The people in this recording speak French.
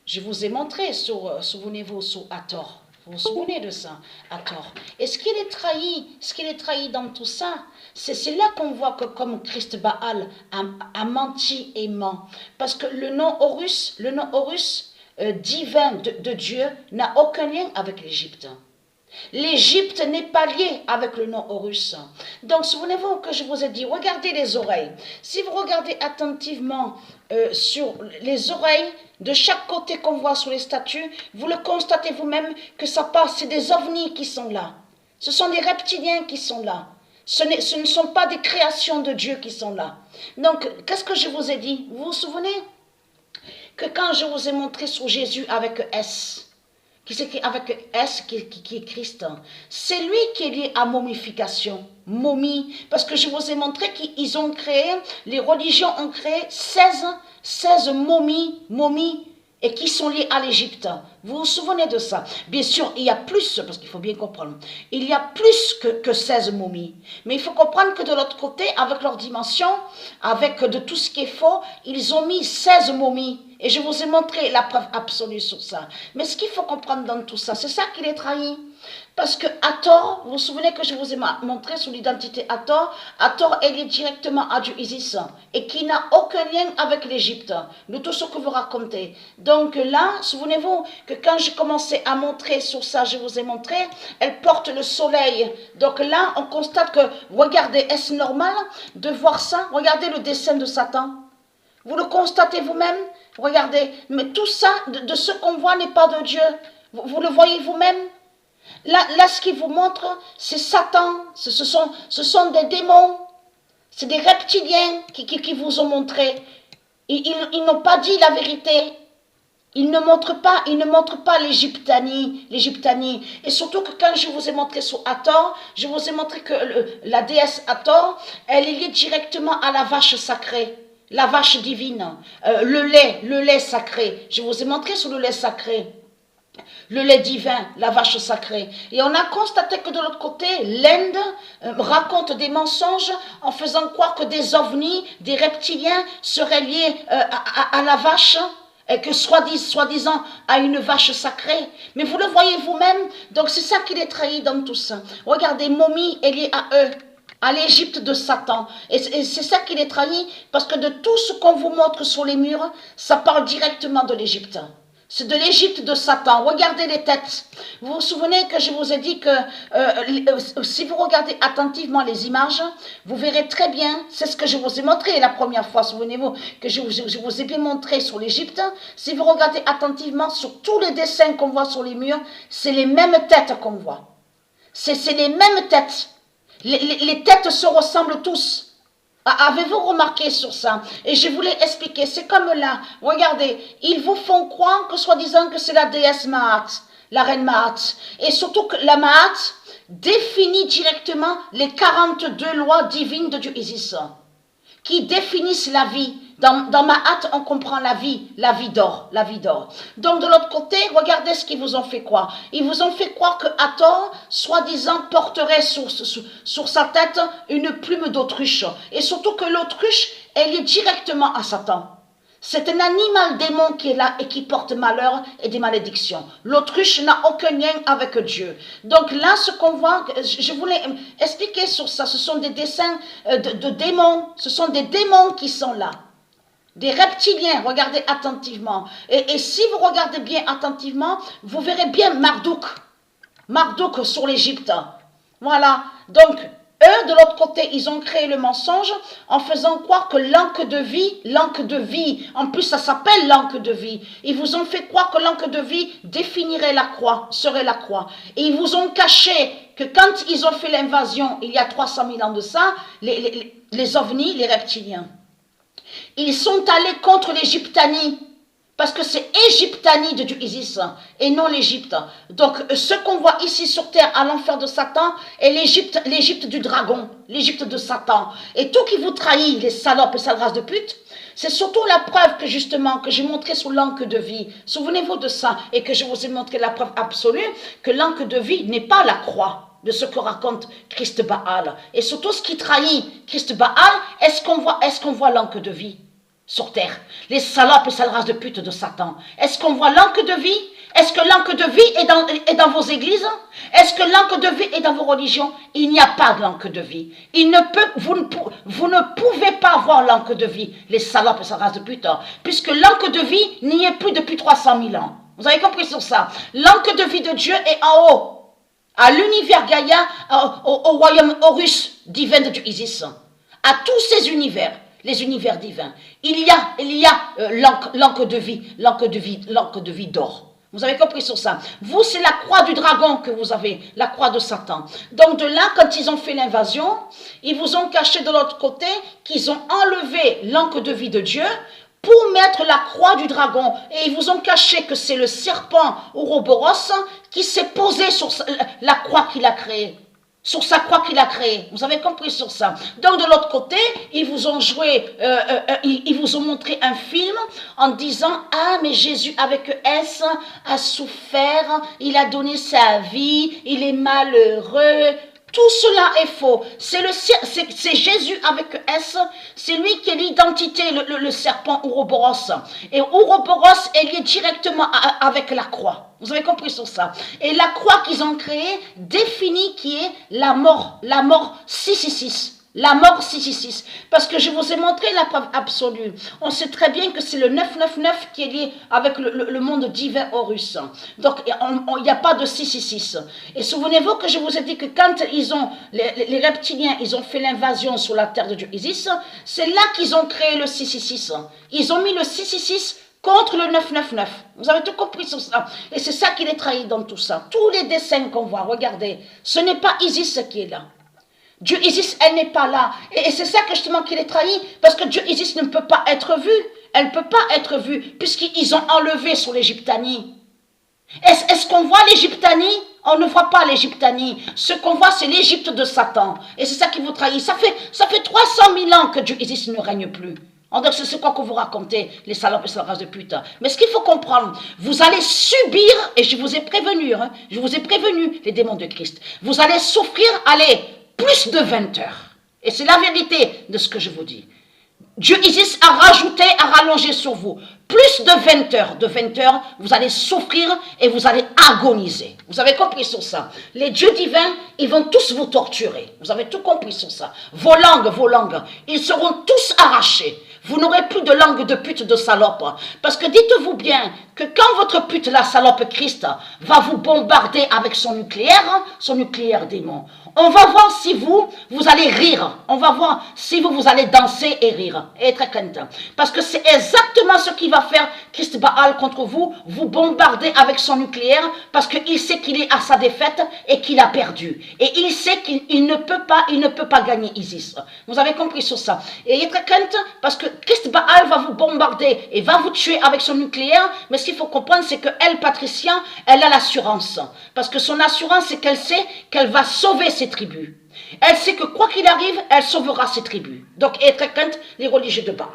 Je vous ai montré, souvenez-vous, sur Hathor. Vous vous souvenez de ça, Hathor. Et ce qu'il est trahi dans tout ça, c'est là qu'on voit que comme Christ Baal a menti et ment. Parce que le nom Horus divin de Dieu n'a aucun lien avec l'Égypte. L'Égypte n'est pas liée avec le nom Horus. Donc, souvenez-vous que je vous ai dit, regardez les oreilles. Si vous regardez attentivement sur les oreilles, de chaque côté qu'on voit sur les statues, vous le constatez vous-même que ça passe, c'est des ovnis qui sont là. Ce sont des reptiliens qui sont là. Ce ne sont pas des créations de Dieu qui sont là. Donc, qu'est-ce que je vous ai dit? Vous vous souvenez que quand je vous ai montré sur Jésus avec S, qui s'écrit avec S, qui est Christ, c'est lui qui est lié à momification, momie, parce que je vous ai montré qu'ils ont créé, les religions ont créé 16 momies, et qui sont liées à l'Égypte. Vous vous souvenez de ça? Bien sûr, il y a plus, parce qu'il faut bien comprendre, il y a plus que 16 momies. Mais il faut comprendre que de l'autre côté, avec leur dimension, avec de tout ce qui est faux, ils ont mis 16 momies. Et je vous ai montré la preuve absolue sur ça. Mais ce qu'il faut comprendre dans tout ça, c'est ça qu'il est trahi. Parce que Hathor, vous vous souvenez que je vous ai montré sur l'identité Hathor, Hathor est lié directement à Dieu Isis et qui n'a aucun lien avec l'Égypte, de tout ce que vous racontez. Donc là, souvenez-vous que quand j'ai commencé à montrer sur ça, je vous ai montré, elle porte le soleil. Donc là, on constate que, regardez, est-ce normal de voir ça? Regardez le dessin de Satan. Vous le constatez vous-même? Regardez, mais tout ça, de ce qu'on voit n'est pas de Dieu. Vous le voyez vous-même? Là, ce qu'il vous montre, c'est Satan. Ce sont des démons. C'est des reptiliens qui vous ont montré. Ils n'ont pas dit la vérité. Ils ne montrent pas l'Égyptanie. Et surtout que quand je vous ai montré sur Hathor, je vous ai montré que la déesse Hathor, elle est liée directement à la vache sacrée. La vache divine. Le lait sacré. Je vous ai montré sur le lait sacré. Le lait divin, la vache sacrée. Et on a constaté que de l'autre côté, l'Inde raconte des mensonges en faisant croire que des ovnis, des reptiliens seraient liés à la vache, et que soi-disant à une vache sacrée. Mais vous le voyez vous-même, donc c'est ça qui les trahit dans tout ça. Regardez, momie est liée à eux, à l'Égypte de Satan. Et c'est ça qui les trahit, parce que de tout ce qu'on vous montre sur les murs, ça parle directement de l'Égypte. C'est de l'Égypte de Satan. Regardez les têtes. Vous vous souvenez que je vous ai dit que si vous regardez attentivement les images, vous verrez très bien, c'est ce que je vous ai montré la première fois, souvenez-vous, que je vous ai bien montré sur l'Égypte. Si vous regardez attentivement sur tous les dessins qu'on voit sur les murs, c'est les mêmes têtes qu'on voit. C'est les mêmes têtes. Les têtes se ressemblent tous. Avez-vous remarqué sur ça? Et je voulais expliquer, c'est comme là, regardez, ils vous font croire que soi-disant que c'est la déesse Maat, la reine Maat. Et surtout que la Maat définit directement les 42 lois divines de Dieu Isis, qui définissent la vie. Dans Maat, on comprend la vie d'or, Donc de l'autre côté, regardez ce qu'ils vous ont fait croire. Ils vous ont fait croire que Hathor, soi-disant, porterait sur sa tête une plume d'autruche. Et surtout que l'autruche, elle est directement à Satan. C'est un animal démon qui est là et qui porte malheur et des malédictions. L'autruche n'a aucun lien avec Dieu. Donc là, ce qu'on voit, je voulais expliquer sur ça, ce sont des dessins de démons. Ce sont des démons qui sont là. Des reptiliens, regardez attentivement. Et si vous regardez bien attentivement, vous verrez bien Marduk sur l'Égypte. Voilà. Donc, eux, de l'autre côté, ils ont créé le mensonge en faisant croire que l'encre de vie, en plus ça s'appelle l'encre de vie. Ils vous ont fait croire que l'encre de vie définirait la croix, serait la croix. Et ils vous ont caché que quand ils ont fait l'invasion, il y a 300 000 ans de ça, les ovnis, les reptiliens, ils sont allés contre l'Égyptanie, parce que c'est Égyptanie de Dieu Isis, et non l'Égypte. Donc, ce qu'on voit ici sur terre, à l'enfer de Satan, est l'Égypte du dragon, l'Égypte de Satan. Et tout qui vous trahit, les salopes et sales races de pute, c'est surtout la preuve que justement, que j'ai montré sur l'encre de vie. Souvenez-vous de ça, et que je vous ai montré la preuve absolue, que l'encre de vie n'est pas la croix de ce que raconte Christ Baal. Et surtout ce qui trahit Christ Baal, est-ce qu'on voit l'encre de vie? sur terre. Les salopes et sales races de pute de Satan. Est-ce qu'on voit l'encre de vie? Est-ce que l'encre de vie est dans vos églises? Est-ce que l'encre de vie est dans vos religions? Il n'y a pas de l'encre de vie. Vous ne pouvez pas avoir l'encre de vie, les salopes et sales races de pute, puisque l'encre de vie n'y est plus depuis 300 000 ans. Vous avez compris sur ça? L'encre de vie de Dieu est en haut, à l'univers Gaïa, au royaume Horus divin de Dieu Isis, à tous ces univers. Les univers divins. Il y a l'encre de vie, l'encre de vie d'or. Vous avez compris sur ça? Vous, c'est la croix du dragon que vous avez, la croix de Satan. Donc de là, quand ils ont fait l'invasion, ils vous ont caché de l'autre côté qu'ils ont enlevé l'encre de vie de Dieu pour mettre la croix du dragon. Et ils vous ont caché que c'est le serpent Ouroboros qui s'est posé sur la croix qu'il a créée. Sur sa croix qu'il a créée. Vous avez compris sur ça. Donc de l'autre côté, ils vous ont ils vous ont montré un film en disant « Ah, mais Jésus avec S a souffert, il a donné sa vie, il est malheureux. » Tout cela est faux. C'est Jésus avec S, c'est lui qui est l'identité, le serpent Ouroboros. Et Ouroboros est lié directement avec la croix. Vous avez compris sur ça. Et la croix qu'ils ont créée définit qui est la mort 666. La mort 666. Parce que je vous ai montré la preuve absolue. On sait très bien que c'est le 999 qui est lié avec le monde divin Horus. Donc, il n'y a pas de 666. Et souvenez-vous que je vous ai dit que quand les reptiliens, ils ont fait l'invasion sur la terre de Dieu Isis, c'est là qu'ils ont créé le 666. Ils ont mis le 666 contre le 999. Vous avez tout compris sur ça. Et c'est ça qui les trahit dans tout ça. Tous les dessins qu'on voit, regardez, ce n'est pas Isis qui est là. Dieu Isis, elle n'est pas là. Et c'est ça que justement qui les trahit, parce que Dieu Isis ne peut pas être vue. Elle ne peut pas être vue, puisqu'ils ont enlevé sur l'Égyptanie. Est-ce qu'on voit l'Égyptanie? On ne voit pas l'Égyptanie. Ce qu'on voit, c'est l'Égypte de Satan. Et c'est ça qui vous trahit. Ça fait 300 000 ans que Dieu Isis ne règne plus. Donc c'est quoi que vous racontez, les salopes et les races de pute. Mais ce qu'il faut comprendre, vous allez subir, et je vous ai prévenu, je vous ai prévenu, les démons de Christ, vous allez souffrir, allez, plus de 20 heures. Et c'est la vérité de ce que je vous dis. Dieu Isis a rajouté, a rallongé sur vous. Plus de 20 heures. De 20 heures, vous allez souffrir et vous allez agoniser. Vous avez compris sur ça? Les dieux divins, ils vont tous vous torturer. Vous avez tout compris sur ça? Vos langues, ils seront tous arrachés. Vous n'aurez plus de langue de pute, de salope. Parce que dites-vous bien que quand votre pute, la salope Christ, va vous bombarder avec son nucléaire démon, on va voir si vous allez rire. On va voir si vous allez danser et rire. Et être content. Parce que c'est exactement ce qu'il va faire Christ Baal contre vous. Vous bombarder avec son nucléaire parce qu'il sait qu'il est à sa défaite et qu'il a perdu. Et il sait qu'il ne peut pas gagner Isis. Vous avez compris sur ça. Et être content parce que Christ Baal va vous bombarder et va vous tuer avec son nucléaire. Mais ce qu'il faut comprendre, c'est que elle, Patricia, elle a l'assurance. Parce que son assurance, c'est qu'elle sait qu'elle va sauver ses tribus. Elle sait que quoi qu'il arrive, elle sauvera ses tribus. Donc, être contre les religieux de Baal.